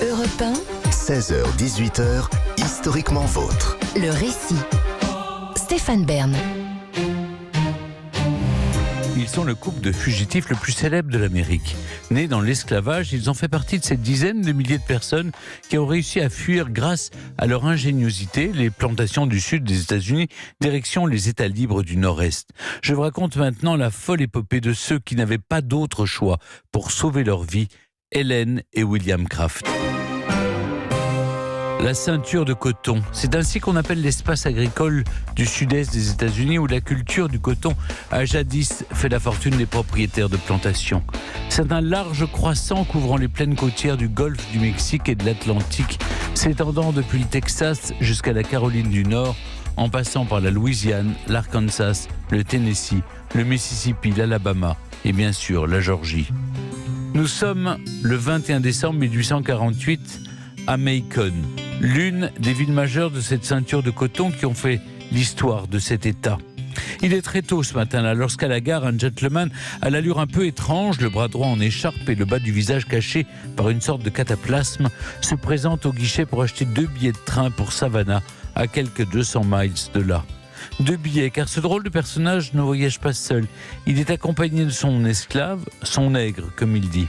Europe 1, 16h-18h, historiquement vôtre. le récit. Stéphane Bern. Ils sont le couple de fugitifs le plus célèbre de l'Amérique. Nés dans l'esclavage, ils ont fait partie de ces dizaines de milliers de personnes qui ont réussi à fuir grâce à leur ingéniosité les plantations du sud des États-Unis, direction les États libres du Nord-Est. Je vous raconte maintenant la folle épopée de ceux qui n'avaient pas d'autre choix pour sauver leur vie, Helen et William Craft. La ceinture de coton, c'est ainsi qu'on appelle l'espace agricole du sud-est des États-Unis où la culture du coton a jadis fait la fortune des propriétaires de plantations. C'est un large croissant couvrant les plaines côtières du golfe du Mexique et de l'Atlantique, s'étendant depuis le Texas jusqu'à la Caroline du Nord, en passant par la Louisiane, l'Arkansas, le Tennessee, le Mississippi, l'Alabama et bien sûr la Géorgie. Nous sommes le 21 décembre 1848 à Macon, l'une des villes majeures de cette ceinture de coton qui ont fait l'histoire de cet État. Il est très tôt ce matin-là, lorsqu'à la gare, un gentleman à l'allure un peu étrange, le bras droit en écharpe et le bas du visage caché par une sorte de cataplasme, se présente au guichet pour acheter 2 billets de train pour Savannah, à quelques 200 miles de là. 2 billets, car ce drôle de personnage ne voyage pas seul. Il est accompagné de son esclave, son nègre, comme il dit.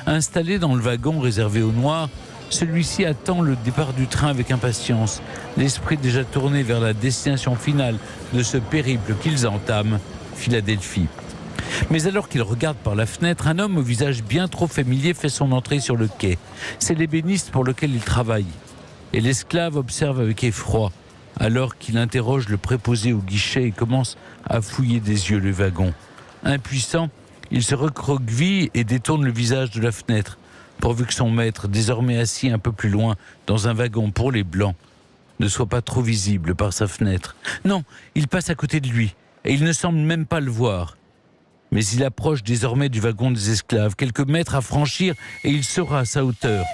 Installé dans le wagon réservé aux Noirs, celui-ci attend le départ du train avec impatience, l'esprit déjà tourné vers la destination finale de ce périple qu'ils entament, Philadelphie. Mais alors qu'il regarde par la fenêtre, un homme au visage bien trop familier fait son entrée sur le quai. C'est l'ébéniste pour lequel il travaille. Et l'esclave observe avec effroi, alors qu'il interroge le préposé au guichet et commence à fouiller des yeux le wagon. Impuissant, il se recroqueville et détourne le visage de la fenêtre, pourvu que son maître, désormais assis un peu plus loin dans un wagon pour les Blancs, ne soit pas trop visible par sa fenêtre. Non, il passe à côté de lui, et il ne semble même pas le voir. Mais il approche désormais du wagon des esclaves, quelques mètres à franchir, et il sera à sa hauteur.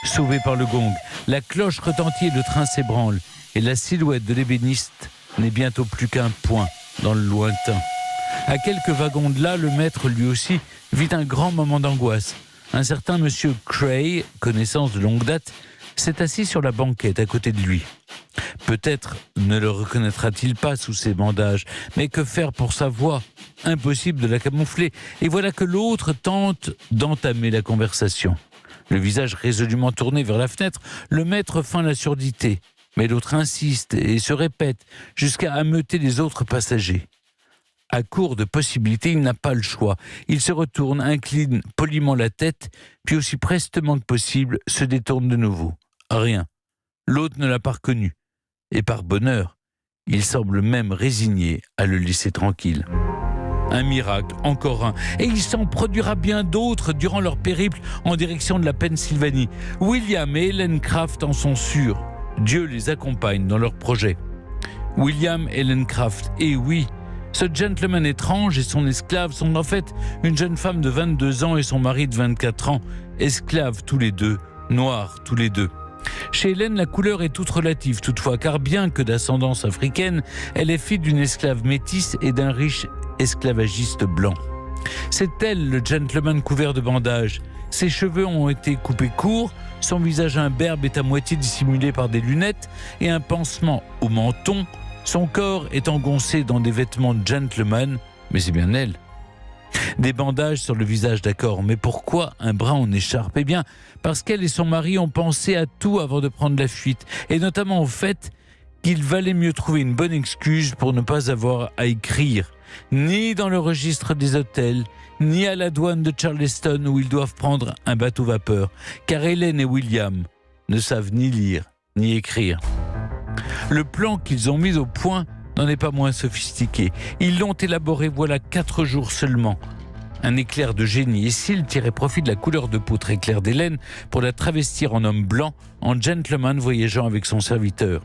Sauvé par le gong, la cloche retentit et le train s'ébranle, et la silhouette de l'ébéniste n'est bientôt plus qu'un point dans le lointain. À quelques wagons de là, le maître, lui aussi, vit un grand moment d'angoisse. Un certain monsieur Cray, connaissance de longue date, s'est assis sur la banquette à côté de lui. Peut-être ne le reconnaîtra-t-il pas sous ses bandages, mais que faire pour sa voix ? Impossible de la camoufler. Et voilà que l'autre tente d'entamer la conversation. Le visage résolument tourné vers la fenêtre, le maître feint la surdité. Mais l'autre insiste et se répète jusqu'à ameuter les autres passagers. À court de possibilités, il n'a pas le choix. Il se retourne, incline poliment la tête, puis aussi prestement que possible, se détourne de nouveau. Rien. L'autre ne l'a pas reconnu. Et par bonheur, il semble même résigné à le laisser tranquille. Un miracle, encore un. Et il s'en produira bien d'autres durant leur périple en direction de la Pennsylvanie. William et Helen Craft en sont sûrs. Dieu les accompagne dans leur projet. William et Helen Craft, et oui, ce gentleman étrange et son esclave sont en fait une jeune femme de 22 ans et son mari de 24 ans, esclaves tous les deux, noirs tous les deux. Chez Hélène, la couleur est toute relative toutefois, car bien que d'ascendance africaine, elle est fille d'une esclave métisse et d'un riche esclavagiste blanc. C'est elle, le gentleman couvert de bandages. Ses cheveux ont été coupés courts, son visage imberbe est à moitié dissimulé par des lunettes et un pansement au menton. Son corps est engoncé dans des vêtements de gentleman, mais c'est bien elle. Des bandages sur le visage, d'accord, mais pourquoi un bras en écharpe ? Eh bien, parce qu'elle et son mari ont pensé à tout avant de prendre la fuite, et notamment au fait qu'il valait mieux trouver une bonne excuse pour ne pas avoir à écrire, ni dans le registre des hôtels, ni à la douane de Charleston où ils doivent prendre un bateau vapeur, car Hélène et William ne savent ni lire, ni écrire. Le plan qu'ils ont mis au point n'en est pas moins sophistiqué. Ils l'ont élaboré voilà 4 jours seulement. Un éclair de génie. Et s'ils tiraient profit de la couleur de peau très claire d'Hélène pour la travestir en homme blanc, en gentleman voyageant avec son serviteur.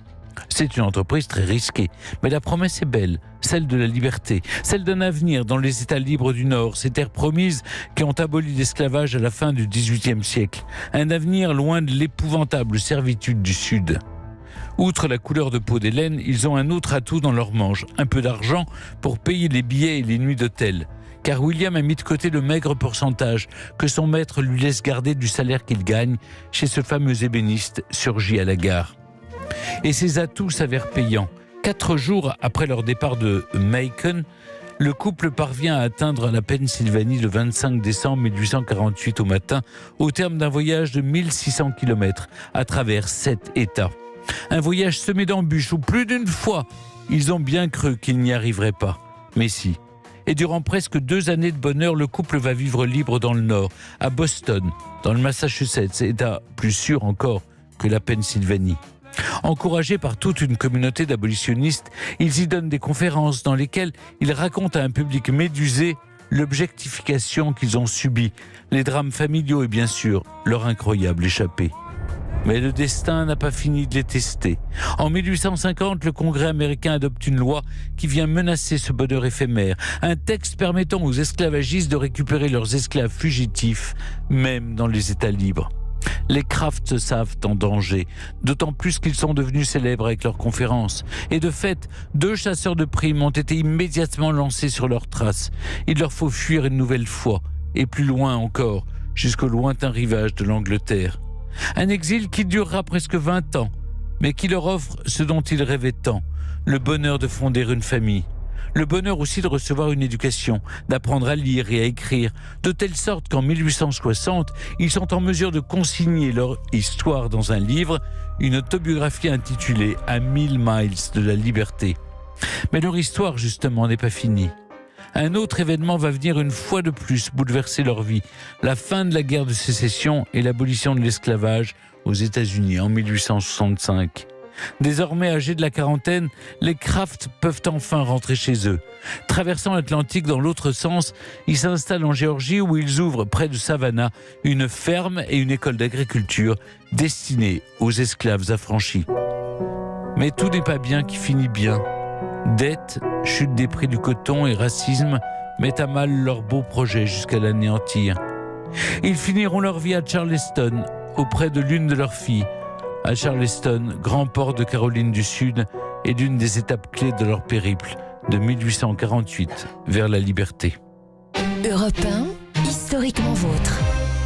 C'est une entreprise très risquée, mais la promesse est belle, celle de la liberté, celle d'un avenir dans les États libres du Nord, ces terres promises qui ont aboli l'esclavage à la fin du XVIIIe siècle. Un avenir loin de l'épouvantable servitude du Sud. Outre la couleur de peau d'Hélène, ils ont un autre atout dans leur manche, un peu d'argent pour payer les billets et les nuits d'hôtel. car William a mis de côté le maigre pourcentage que son maître lui laisse garder du salaire qu'il gagne chez ce fameux ébéniste surgi à la gare. Et ses atouts s'avèrent payants. 4 jours après leur départ de Macon, le couple parvient à atteindre la Pennsylvanie le 25 décembre 1848 au matin, au terme d'un voyage de 1600 km à travers 7 États. Un voyage semé d'embûches où plus d'une fois, ils ont bien cru qu'ils n'y arriveraient pas. Mais si. Et durant presque 2 années de bonheur, le couple va vivre libre dans le Nord, à Boston, dans le Massachusetts, État plus sûr encore que la Pennsylvanie. Encouragés par toute une communauté d'abolitionnistes, ils y donnent des conférences dans lesquelles ils racontent à un public médusé l'objectification qu'ils ont subie, les drames familiaux et bien sûr leur incroyable échappée. Mais le destin n'a pas fini de les tester. En 1850, le Congrès américain adopte une loi qui vient menacer ce bonheur éphémère, un texte permettant aux esclavagistes de récupérer leurs esclaves fugitifs, même dans les États libres. Les Crafts se savent en danger, d'autant plus qu'ils sont devenus célèbres avec leurs conférences. Et de fait, 2 chasseurs de primes ont été immédiatement lancés sur leurs traces. Il leur faut fuir une nouvelle fois, et plus loin encore, jusqu'au lointain rivage de l'Angleterre. Un exil qui durera presque 20 ans, mais qui leur offre ce dont ils rêvaient tant, le bonheur de fonder une famille. Le bonheur aussi de recevoir une éducation, d'apprendre à lire et à écrire, de telle sorte qu'en 1860, ils sont en mesure de consigner leur histoire dans un livre, une autobiographie intitulée « À 1000 miles de la liberté ». Mais leur histoire, justement, n'est pas finie. Un autre événement va venir une fois de plus bouleverser leur vie, la fin de la guerre de sécession et l'abolition de l'esclavage aux États-Unis en 1865. Désormais âgés de la quarantaine, les Crafts peuvent enfin rentrer chez eux. Traversant l'Atlantique dans l'autre sens, ils s'installent en Géorgie où ils ouvrent près de Savannah une ferme et une école d'agriculture destinée aux esclaves affranchis. Mais tout n'est pas bien qui finit bien. Dettes, chute des prix du coton et racisme mettent à mal leurs beaux projets jusqu'à l'anéantir. Ils finiront leur vie à Charleston, auprès de l'une de leurs filles. À Charleston, grand port de Caroline du Sud, et d'une des étapes clés de leur périple de 1848 vers la liberté. Europe 1, historiquement vôtre.